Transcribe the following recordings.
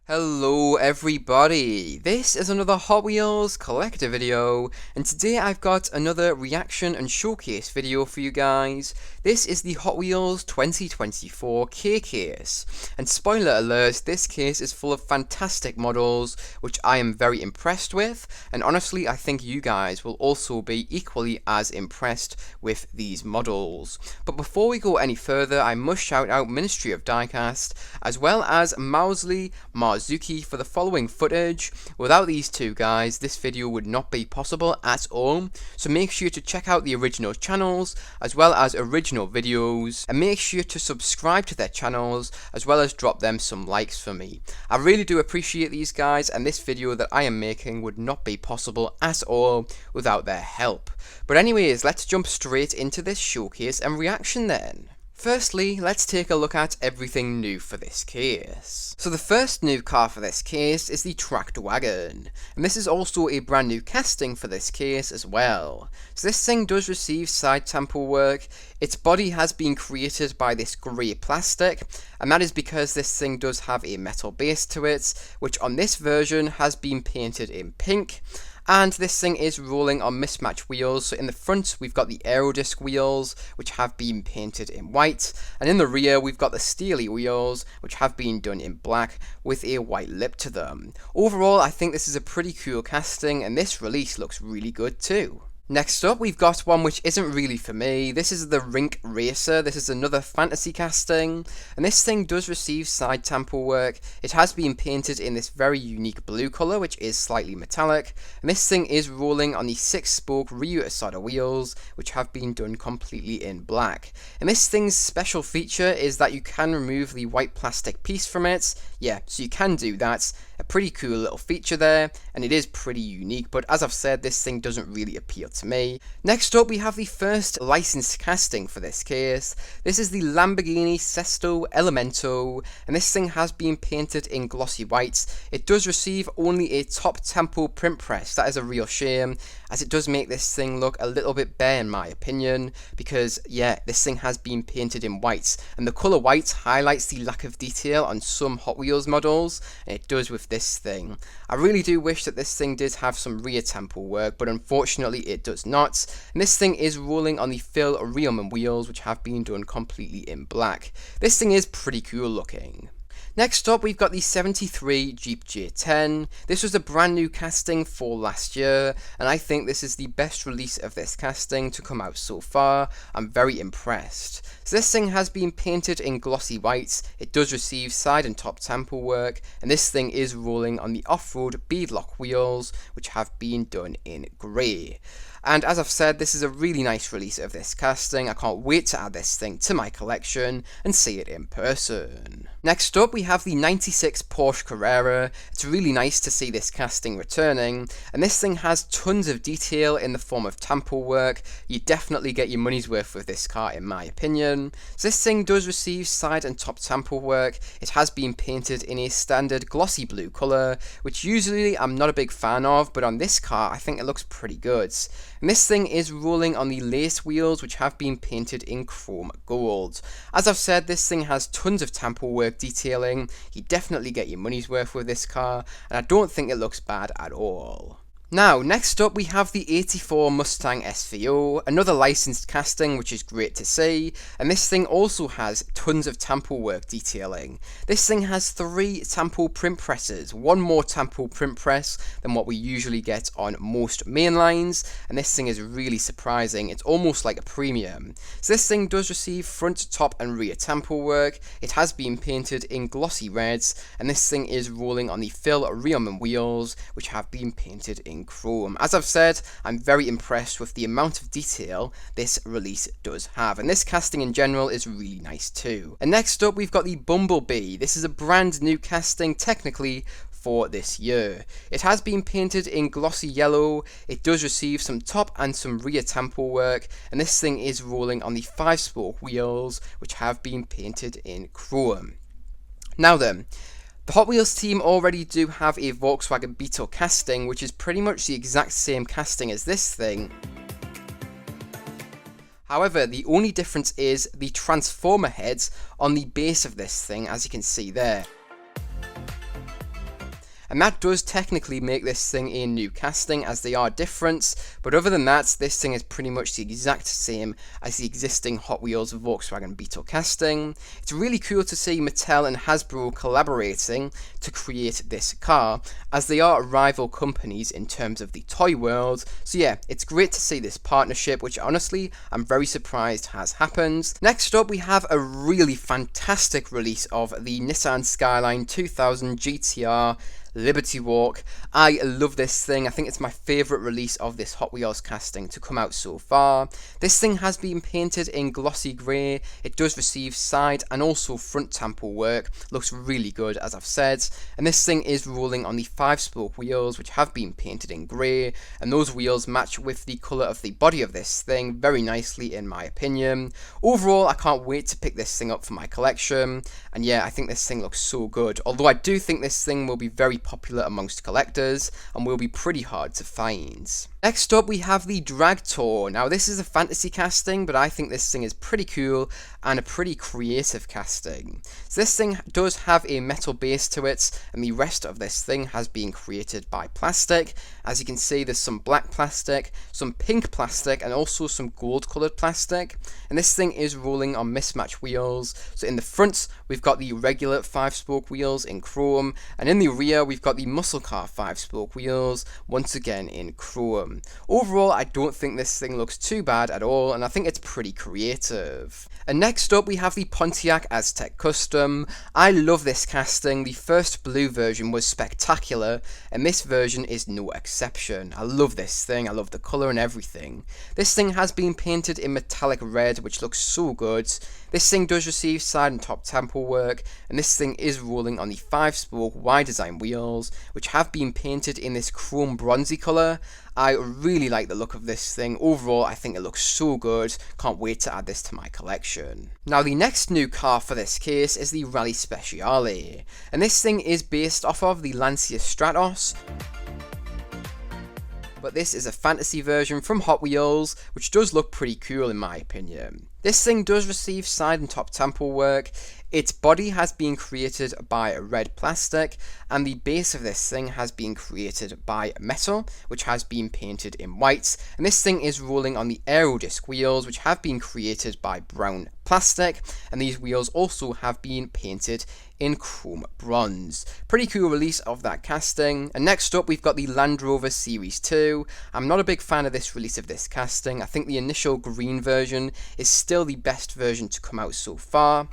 Hello everybody, this is another Hot Wheels collector video, and today I've got another reaction and showcase video for you guys. This is the Hot Wheels 2024 K case, and spoiler alert, this case is full of fantastic models which I am very impressed with, and honestly I think you guys will also be equally as impressed with these models. But before we go any further, I must shout out Ministry of Diecast as well as Mousley Marzuki for the following footage. Without these two guys, this video would not be possible at all, so make sure to check out the original channels as well as original videos, and make sure to subscribe to their channels as well as drop them some likes for me. I really do appreciate these guys, and this video that I am making would not be possible at all without their help. But anyways, let's jump straight into this showcase and reaction then. Firstly, let's take a look at everything new for this case. So the first new car for this case is the Tracked Wagon, and this is also a brand new casting for this case as well. So this thing does receive side temple work. Its body has been created by this grey plastic, and that is because this thing does have a metal base to it, which on this version has been painted in pink. And this thing is rolling on mismatched wheels. So in the front we've got the Aerodisc wheels, which have been painted in white, and in the rear we've got the Steely wheels, which have been done in black with a white lip to them. Overall, I think this is a pretty cool casting, and this release looks really good too. Next up, we've got one which isn't really for me. This is the Rink Racer. This is another fantasy casting, and this thing does receive side temple work. It has been painted in this very unique blue colour, which is slightly metallic, and this thing is rolling on the 6-spoke Ryu Asada wheels, which have been done completely in black. And this thing's special feature is that you can remove the white plastic piece from it. Yeah, so you can do that. A pretty cool little feature there, and it is pretty unique, but as I've said, this thing doesn't really appeal to me. Next up, we have the first licensed casting for this case. This is the Lamborghini Sesto Elemento, and this thing has been painted in glossy white. It does receive only a top tempo print press. That is a real shame, as it does make this thing look a little bit bare in my opinion, because yeah, this thing has been painted in white, and the colour white highlights the lack of detail on some Hot Wheels models, and it does with this thing. I really do wish that this thing did have some rear temple work, but unfortunately it does not, and this thing is rolling on the Phil Reelman wheels, which have been done completely in black. This thing is pretty cool looking. Next up, we've got the 73 Jeep J10. This was a brand new casting for last year, and I think this is the best release of this casting to come out so far. I'm very impressed. So this thing has been painted in glossy white. It does receive side and top temple work, and this thing is rolling on the off-road beadlock wheels, which have been done in grey. And as I've said, this is a really nice release of this casting. I can't wait to add this thing to my collection and see it in person. Next up, we have the 96 Porsche Carrera. It's really nice to see this casting returning, and this thing has tons of detail in the form of temple work. You definitely get your money's worth with this car in my opinion. So this thing does receive side and top temple work. It has been painted in a standard glossy blue colour, which usually I'm not a big fan of, but on this car I think it looks pretty good. And this thing is rolling on the lace wheels, which have been painted in chrome gold. As I've said, this thing has tons of temple work detailing. You definitely get your money's worth with this car, and I don't think it looks bad at all. Now, next up we have the 84 Mustang SVO, another licensed casting, which is great to see, and this thing also has tons of temple work detailing. This thing has 3 temple print presses, one more temple print press than what we usually get on most mainlines, and this thing is really surprising. It's almost like a premium. So this thing does receive front, top and rear temple work. It has been painted in glossy reds, and this thing is rolling on the Phil Reelman wheels, which have been painted in chrome. As I've said, I'm very impressed with the amount of detail this release does have, and this casting in general is really nice too. And next up we've got the Bumblebee. This is a brand new casting technically for this year. It has been painted in glossy yellow. It does receive some top and some rear temple work, and this thing is rolling on the 5-spoke wheels, which have been painted in chrome. Now then, the Hot Wheels team already do have a Volkswagen Beetle casting, which is pretty much the exact same casting as this thing. However, the only difference is the transformer heads on the base of this thing, as you can see there. and that does technically make this thing a new casting as they are different, but other than that, this thing is pretty much the exact same as the existing Hot Wheels Volkswagen Beetle casting. It's really cool to see Mattel and Hasbro collaborating to create this car, as they are rival companies in terms of the toy world. So yeah, it's great to see this partnership, which honestly I'm very surprised has happened. Next up, we have a really fantastic release of the Nissan Skyline 2000 GT-R Liberty Walk. I love this thing. I think it's my favourite release of this Hot Wheels casting to come out so far. This thing has been painted in glossy grey. It does receive side and also front tampo work. Looks really good, as I've said. And this thing is rolling on the 5-spoke wheels, which have been painted in grey. And those wheels match with the colour of the body of this thing very nicely, in my opinion. Overall, I can't wait to pick this thing up for my collection. And yeah, I think this thing looks so good. Although I do think this thing will be very popular amongst collectors and will be pretty hard to find. Next up, we have the Drag Tour. Now, this is a fantasy casting, but I think this thing is pretty cool and a pretty creative casting. So this thing does have a metal base to it, and the rest of this thing has been created by plastic. As you can see, there's some black plastic, some pink plastic, and also some gold coloured plastic. And this thing is rolling on mismatch wheels. So in the front, we've got the regular 5-spoke wheels in chrome, and in the rear, we've got the muscle car 5-spoke wheels, once again in chrome. Overall, I don't think this thing looks too bad at all, and I think it's pretty creative. And next up, we have the Pontiac Aztec Custom. I love this casting. The first blue version was spectacular, and this version is no exception. I love this thing. I love the colour and everything. This thing has been painted in metallic red, which looks so good. This thing does receive side and top tampo work, and this thing is rolling on the 5-spoke Y design wheels, which have been painted in this chrome bronzy colour. I really like the look of this thing. Overall, I think it looks so good. Can't wait to add this to my collection. Now, the next new car for this case is the Rally Speciale, and this thing is based off of the Lancia Stratos, but this is a fantasy version from Hot Wheels, which does look pretty cool in my opinion. This thing does receive side and top tampo work. Its body has been created by red plastic, and the base of this thing has been created by metal, which has been painted in white. And this thing is rolling on the Aerodisc wheels, which have been created by brown plastic, and these wheels also have been painted in chrome bronze. Pretty cool release of that casting. And next up, we've got the Land Rover Series 2. I'm not a big fan of this release of this casting. I think the initial green version is still the best version to come out so far.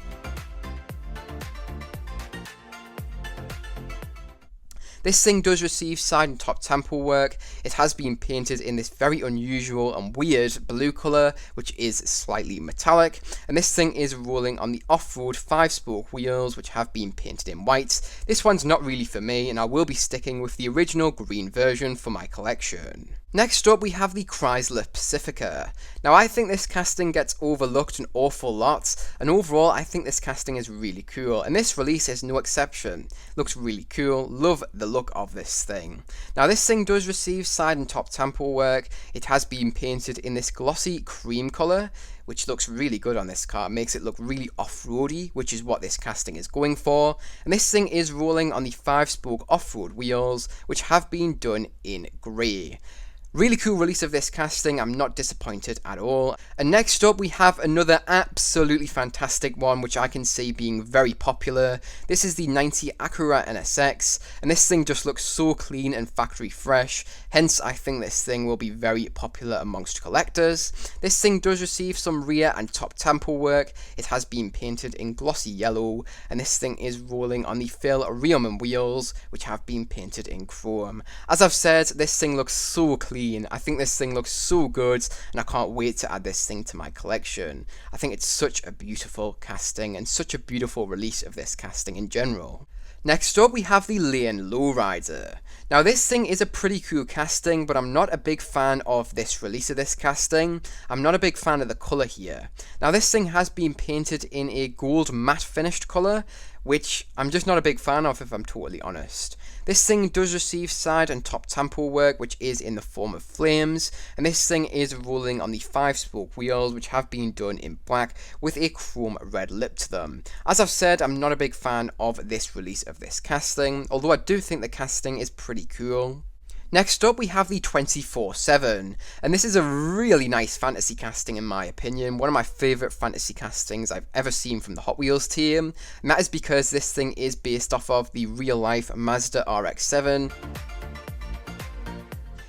This thing does receive side and top tampo work. It has been painted in this very unusual and weird blue colour, which is slightly metallic. And this thing is rolling on the off-road 5-spoke wheels, which have been painted in white. This one's not really for me, and I will be sticking with the original green version for my collection. Next up, we have the Chrysler Pacifica. Now, I think this casting gets overlooked an awful lot, and overall, I think this casting is really cool, and this release is no exception. Looks really cool. Love the look of this thing. Now, this thing does receive side and top tampo work. It has been painted in this glossy cream colour, which looks really good on this car. It makes it look really off-roady, which is what this casting is going for. And this thing is rolling on the 5-spoke off-road wheels, which have been done in grey. Really cool release of this casting. I'm not disappointed at all. And next up, we have another absolutely fantastic one, which I can see being very popular. This is the 90 Acura NSX, and this thing just looks so clean and factory fresh. Hence, I think this thing will be very popular amongst collectors. This thing does receive some rear and top tampo work. It has been painted in glossy yellow, and this thing is rolling on the Phil Riemann wheels, which have been painted in chrome. As I've said, this thing looks so clean. I think this thing looks so good, and I can't wait to add this thing to my collection. I think it's such a beautiful casting and such a beautiful release of this casting in general. Next up, we have the Lane Lowrider. Now, this thing is a pretty cool casting, but I'm not a big fan of this release of this casting. I'm not a big fan of the colour here. Now, this thing has been painted in a gold matte finished colour, which I'm just not a big fan of if I'm totally honest. This thing does receive side and top tampo work, which is in the form of flames, and this thing is rolling on the 5-spoke wheels, which have been done in black with a chrome red lip to them. As I've said, I'm not a big fan of this release of this casting, although I do think the casting is pretty cool. Next up we have the 24/7, and this is a really nice fantasy casting in my opinion, one of my favourite fantasy castings I've ever seen from the Hot Wheels team, and that is because this thing is based off of the real life Mazda RX-7.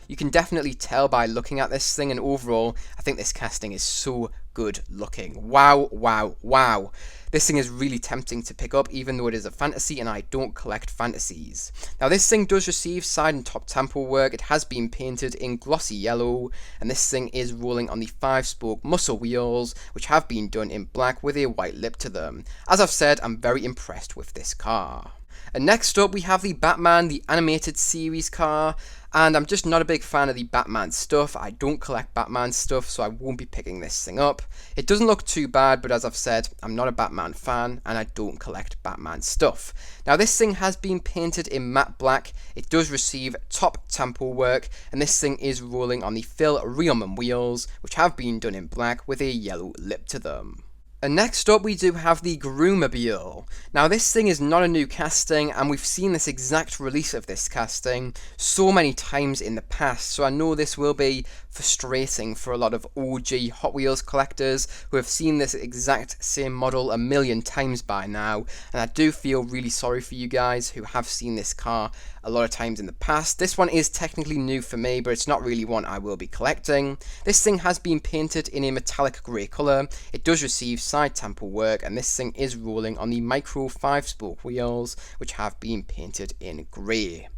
You can definitely tell by looking at this thing, and overall I think this casting is so good looking. Wow, wow, wow. This thing is really tempting to pick up even though it is a fantasy and I don't collect fantasies. Now this thing does receive side and top tampo work, it has been painted in glossy yellow, and this thing is rolling on the 5-spoke muscle wheels, which have been done in black with a white lip to them. As I've said, I'm very impressed with this car. And next up we have the Batman, the animated series car, and I'm just not a big fan of the Batman stuff. I don't collect Batman stuff, so I won't be picking this thing up. It doesn't look too bad, but as I've said, I'm not a Batman fan, and I don't collect Batman stuff. Now this thing has been painted in matte black, it does receive top tampo work, and this thing is rolling on the Phil Reelman wheels, which have been done in black with a yellow lip to them. And next up we do have the Groomobile. Now this thing is not a new casting, and we've seen this exact release of this casting so many times in the past, so I know this will be frustrating for a lot of OG Hot Wheels collectors who have seen this exact same model a million times by now, and I do feel really sorry for you guys who have seen this car a lot of times in the past. This one is technically new for me, but it's not really one I will be collecting. This thing has been painted in a metallic grey colour, it does receive side tampo work, and this thing is rolling on the micro 5-spoke wheels, which have been painted in grey.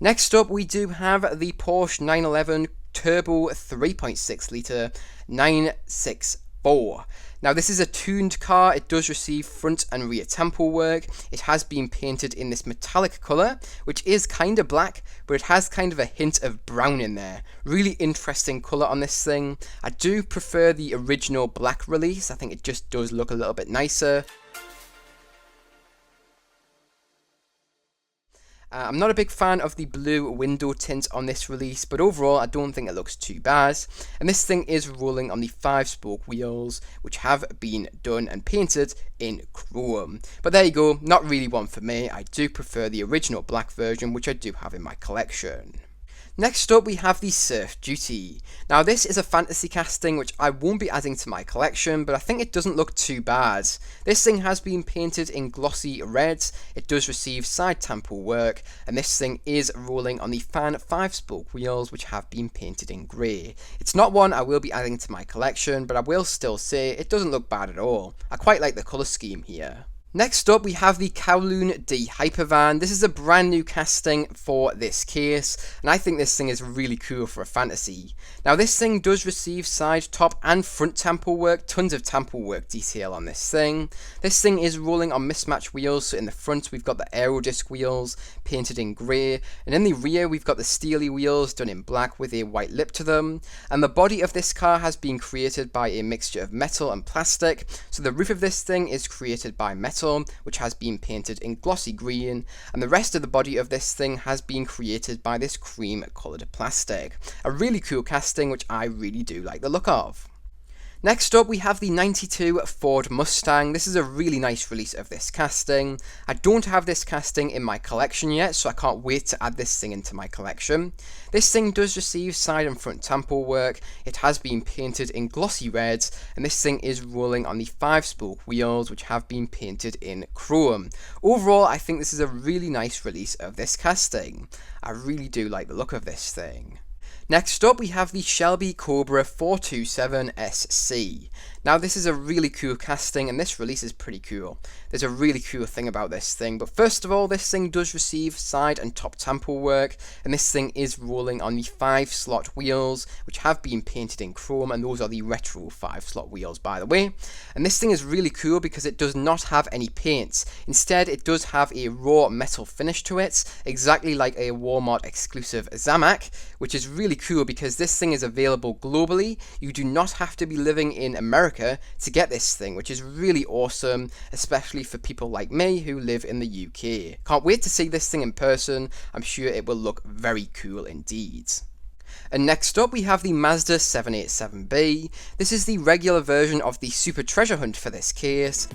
Next up we do have the Porsche 911 Turbo 3.6 litre 964. Now this is a tuned car, it does receive front and rear tampo work, it has been painted in this metallic colour, which is kind of black, but it has kind of a hint of brown in there. Really interesting colour on this thing. I do prefer the original black release, I think it just does look a little bit nicer. I'm not a big fan of the blue window tint on this release, but overall I don't think it looks too bad. And this thing is rolling on the 5-spoke wheels, which have been done and painted in chrome. But there you go, not really one for me. I do prefer the original black version, which I do have in my collection. Next up we have the Surf Duty. Now this is a fantasy casting which I won't be adding to my collection, but I think it doesn't look too bad. This thing has been painted in glossy reds, it does receive side tampo work, and this thing is rolling on the fan 5-spoke wheels, which have been painted in grey. It's not one I will be adding to my collection, but I will still say it doesn't look bad at all. I quite like the colour scheme here. Next up we have the Kowloon D Hypervan. This is a brand new casting for this case, and I think this thing is really cool for a fantasy. Now this thing does receive side, top and front tampo work, tons of tampo work detail on this thing. This thing is rolling on mismatched wheels, so in the front we've got the Aerodisc wheels painted in grey, and in the rear we've got the steely wheels done in black with a white lip to them, and the body of this car has been created by a mixture of metal and plastic, so the roof of this thing is created by metal, which has been painted in glossy green, and the rest of the body of this thing has been created by this cream coloured plastic. A really cool casting which I really do like the look of. Next up we have the 92 Ford Mustang. This is a really nice release of this casting. I don't have this casting in my collection yet, so I can't wait to add this thing into my collection. This thing does receive side and front tampo work, it has been painted in glossy reds, and this thing is rolling on the 5-spoke wheels, which have been painted in chrome. Overall, I think this is a really nice release of this casting. I really do like the look of this thing. Next up we have the Shelby Cobra 427SC. Now this is a really cool casting, and this release is pretty cool. There's a really cool thing about this thing, but first of all this thing does receive side and top tampo work, and this thing is rolling on the 5-slot wheels, which have been painted in chrome, and those are the retro 5-slot wheels by the way. And this thing is really cool because it does not have any paints. Instead it does have a raw metal finish to it, exactly like a Walmart exclusive Zamac, which is really cool because this thing is available globally. You do not have to be living in America to get this thing, which is really awesome, especially for people like me who live in the UK. Can't wait to see this thing in person. I'm sure it will look very cool indeed. And next up we have the Mazda 787B. This is the regular version of the Super Treasure Hunt for this case.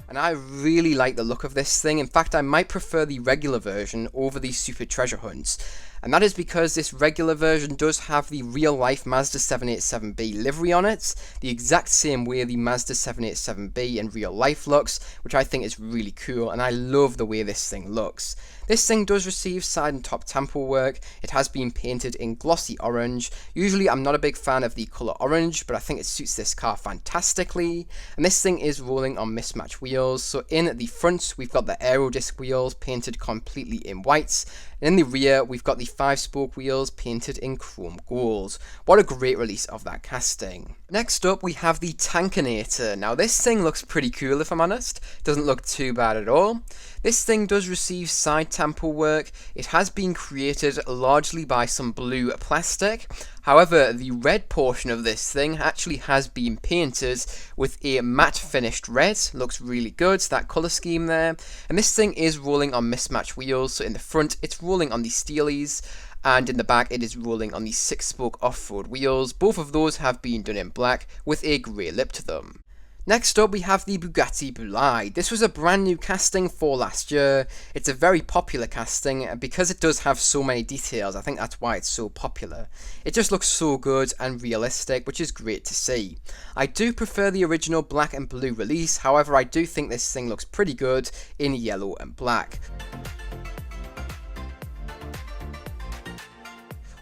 And I really like the look of this thing. In fact, I might prefer the regular version over the Super Treasure Hunts. And that is because this regular version does have the real-life Mazda 787B livery on it, the exact same way the Mazda 787B in real life looks, which I think is really cool, and I love the way this thing looks. This thing does receive side and top tampo work. It has been painted in glossy orange. Usually I'm not a big fan of the colour orange, but I think it suits this car fantastically. And this thing is rolling on mismatched wheels. So in the front we've got the aerodisc wheels painted completely in whites. And in the rear we've got the 5-spoke wheels painted in chrome gold. What a great release of that casting. Next up we have the Tankinator. Now this thing looks pretty cool if I'm honest. Doesn't look too bad at all. This thing does receive side tampo work. It has been created largely by some blue plastic. However, the red portion of this thing actually has been painted with a matte finished red. Looks really good, that colour scheme there. And this thing is rolling on mismatched wheels. So in the front it's rolling on the Steelies, and in the back it is rolling on the 6-spoke off-road wheels. Both of those have been done in black with a grey lip to them. Next up we have the Bugatti Boulide. This was a brand new casting for last year. It's a very popular casting, and because it does have so many details, I think that's why it's so popular. It just looks so good and realistic, which is great to see. I do prefer the original black and blue release, however I do think this thing looks pretty good in yellow and black.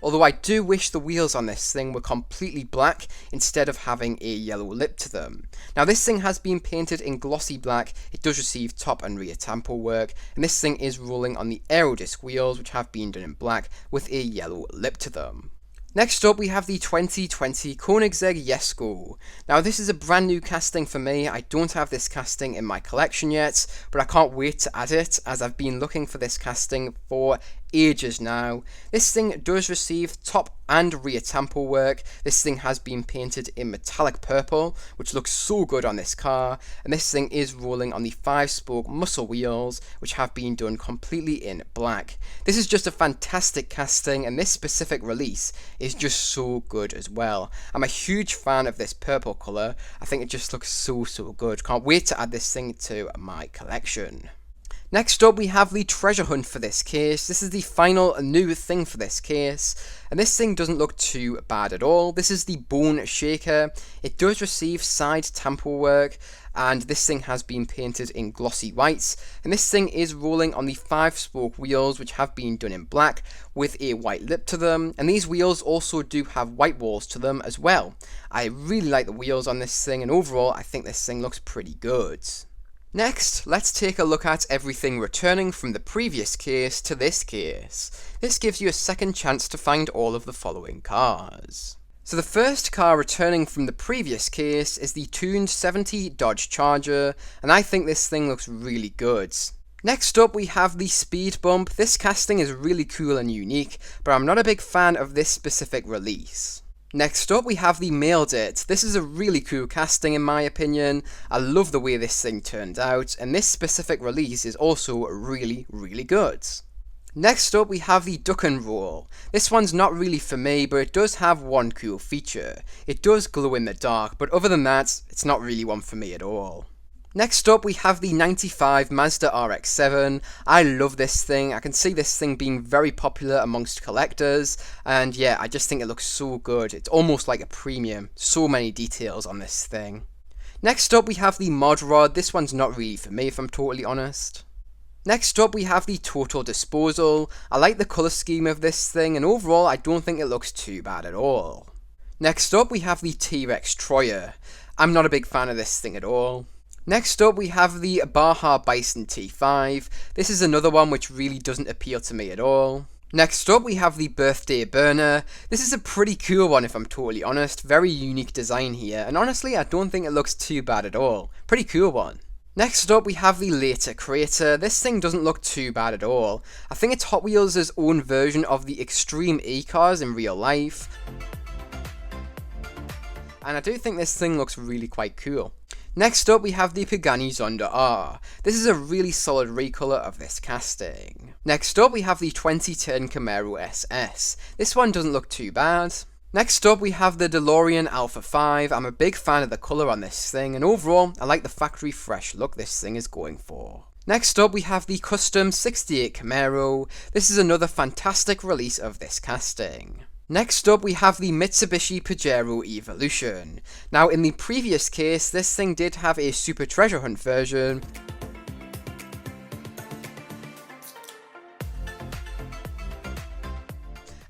Although I do wish the wheels on this thing were completely black instead of having a yellow lip to them. Now this thing has been painted in glossy black. It does receive top and rear tampo work, and this thing is rolling on the aerodisc wheels, which have been done in black with a yellow lip to them. Next up we have the 2020 Koenigsegg Jesko. Now this is a brand new casting for me. I don't have this casting in my collection yet, but I can't wait to add it as I've been looking for this casting for ages now. This thing does receive top and rear tampo work. This thing has been painted in metallic purple, which looks so good on this car, and this thing is rolling on the 5-spoke muscle wheels, which have been done completely in black. This is just a fantastic casting, and this specific release is just so good as well. I'm a huge fan of this purple colour. I think it just looks so good. Can't wait to add this thing to my collection. Next up we have the treasure hunt for this case. This is the final new thing for this case, and this thing doesn't look too bad at all. This is the Bone Shaker. It does receive side tampo work, and this thing has been painted in glossy whites, and this thing is rolling on the 5-spoke wheels, which have been done in black with a white lip to them, and these wheels also do have white walls to them as well. I really like the wheels on this thing, and overall I think this thing looks pretty good. Next, let's take a look at everything returning from the previous case to this case. This gives you a second chance to find all of the following cars. So the first car returning from the previous case is the tuned 70 Dodge Charger, and I think this thing looks really good. Next up we have the Speed Bump. This casting is really cool and unique, but I'm not a big fan of this specific release. Next up we have the Mailed It. This is a really cool casting in my opinion. I love the way this thing turned out, and this specific release is also really good. Next up we have the Duck and Roll. This one's not really for me, but it does have one cool feature. It does glow in the dark, but other than that, it's not really one for me at all. Next up we have the 95 Mazda RX-7. I love this thing. I can see this thing being very popular amongst collectors, and yeah, I just think it looks so good. It's almost like a premium. So many details on this thing. Next up we have the Mod Rod. This one's not really for me if I'm totally honest. Next up we have the Total Disposal. I like the colour scheme of this thing, and overall I don't think it looks too bad at all. Next up we have the T-Rex Troyer. I'm not a big fan of this thing at all. Next up we have the Baja Bison T5. This is another one which really doesn't appeal to me at all. Next up we have the Birthday Burner. This is a pretty cool one if I'm totally honest. Very unique design here, and honestly I don't think it looks too bad at all. Pretty cool one. Next up we have the later Crater. This thing doesn't look too bad at all. I think it's Hot Wheels' own version of the Extreme E cars in real life. And I do think this thing looks really quite cool. Next up we have the Pagani Zonda R. This is a really solid recolor of this casting. Next up we have the 2010 Camaro SS. This one doesn't look too bad. Next up we have the DeLorean Alpha 5. I'm a big fan of the colour on this thing, and overall I like the factory fresh look this thing is going for. Next up we have the Custom 68 Camaro. This is another fantastic release of this casting. Next up we have the Mitsubishi Pajero Evolution. Now in the previous case this thing did have a Super Treasure Hunt version.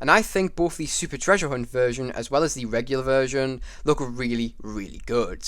And I think both the Super Treasure Hunt version as well as the regular version look really good.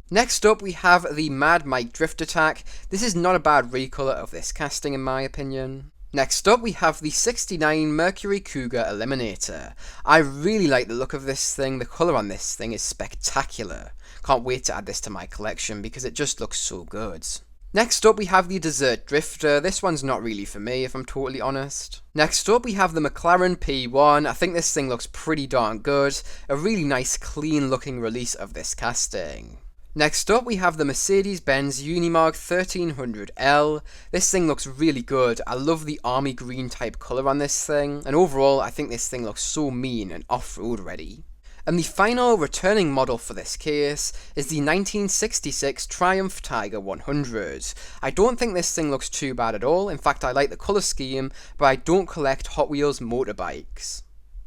Next up we have the Mad Mike Drift Attack. This is not a bad recolor of this casting in my opinion. Next up we have the 69 Mercury Cougar Eliminator. I really like the look of this thing, the colour on this thing is spectacular. Can't wait to add this to my collection because it just looks so good. Next up we have the Desert Drifter. This one's not really for me if I'm totally honest. Next up we have the McLaren P1. I think this thing looks pretty darn good. A really nice clean looking release of this casting. Next up we have the Mercedes-Benz Unimog 1300L. This thing looks really good. I love the army green type colour on this thing, and overall I think this thing looks so mean and off-road ready. And the final returning model for this case is the 1966 Triumph Tiger 100. I don't think this thing looks too bad at all. In fact, I like the colour scheme, but I don't collect Hot Wheels motorbikes.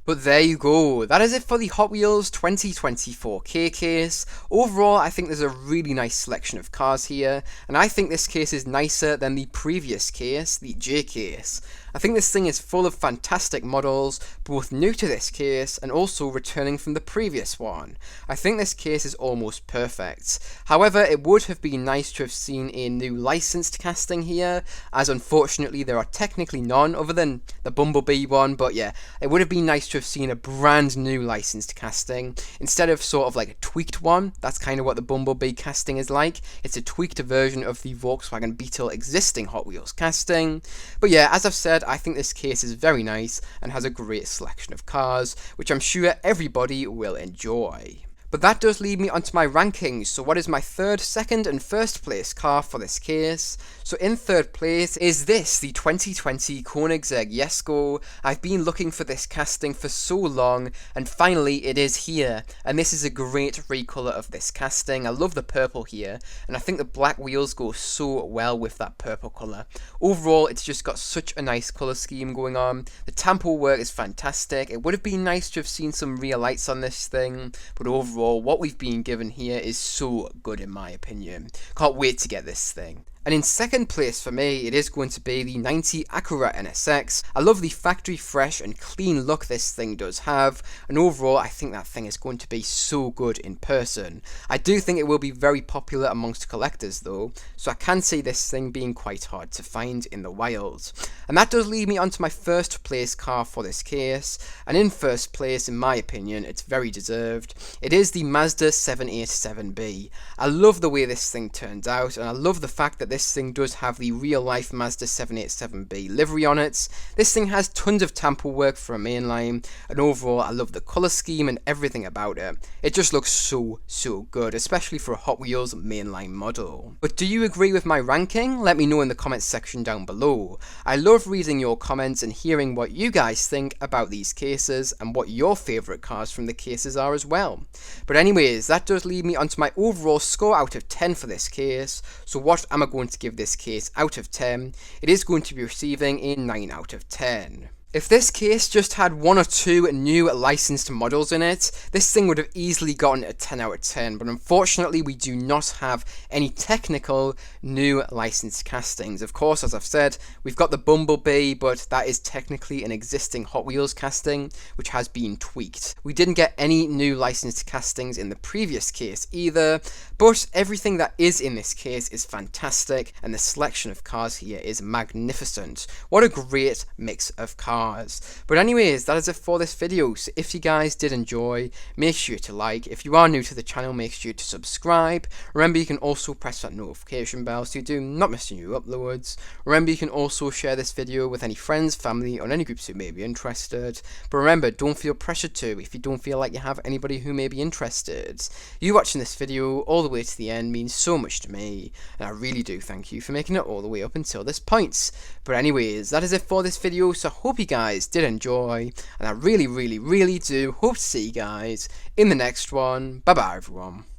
But there you go, that is it for the Hot Wheels 2024 K case. Overall, I think there's a really nice selection of cars here, and I think this case is nicer than the previous case, the J case. I think this thing is full of fantastic models, both new to this case and also returning from the previous one. I think this case is almost perfect. However, it would have been nice to have seen a new licensed casting here, as unfortunately there are technically none other than the Bumblebee one, but yeah, it would have been nice to have seen a brand new licensed casting, instead of sort of like a tweaked one. That's kind of what the Bumblebee casting is like. It's a tweaked version of the Volkswagen Beetle existing Hot Wheels casting. But yeah, as I've said, I think this case is very nice and has a great selection of cars, which I'm sure everybody will enjoy. But that does lead me onto my rankings. So what is my third, second and first place car for this case? So in third place is this, the 2020 Koenigsegg Jesko. I've been looking for this casting for so long, and finally it is here. And this is a great recolor of this casting. I love the purple here, and I think the black wheels go so well with that purple colour. Overall, it's just got such a nice colour scheme going on. The tampo work is fantastic. It would have been nice to have seen some rear lights on this thing, but overall, what we've been given here is so good in my opinion. Can't wait to get this thing. And in second place for me, it is going to be the 90 Acura NSX. I love the factory fresh and clean look this thing does have, and overall I think that thing is going to be so good in person. I do think it will be very popular amongst collectors though, so I can see this thing being quite hard to find in the wild. And that does lead me onto my first place car for this case, and in first place, in my opinion, it's very deserved. It is the Mazda 787B. I love the way this thing turned out, and I love the fact that this thing does have the real life Mazda 787B livery on it. This thing has tons of tampo work for a mainline, and overall I love the colour scheme and everything about it. It just looks so good, especially for a Hot Wheels mainline model. But do you agree with my ranking? Let me know in the comments section down below. I love reading your comments and hearing what you guys think about these cases and what your favourite cars from the cases are as well. But anyways, that does lead me onto my overall score out of 10 for this case. So what am I going to give this case out of 10? It is going to be receiving a 9 out of 10. If this case just had one or two new licensed models in it, this thing would have easily gotten a 10 out of 10, but unfortunately we do not have any technical new licensed castings. Of course, as I've said, we've got the Bumblebee, but that is technically an existing Hot Wheels casting, which has been tweaked. We didn't get any new licensed castings in the previous case either, but everything that is in this case is fantastic, and the selection of cars here is magnificent. What a great mix of cars cars. But anyways, that is it for this video. So if you guys did enjoy, make sure to like. If you are new to the channel, make sure to subscribe. Remember, you can also press that notification bell so you do not miss new uploads. Remember, you can also share this video with any friends, family, or any groups who may be interested. But remember, don't feel pressured to if you don't feel like you have anybody who may be interested. You watching this video all the way to the end means so much to me, and I really do thank you for making it all the way up until this point. But anyways, that is it for this video, so I hope you guys did enjoy, and I really do hope to see you guys in the next one. Bye bye everyone.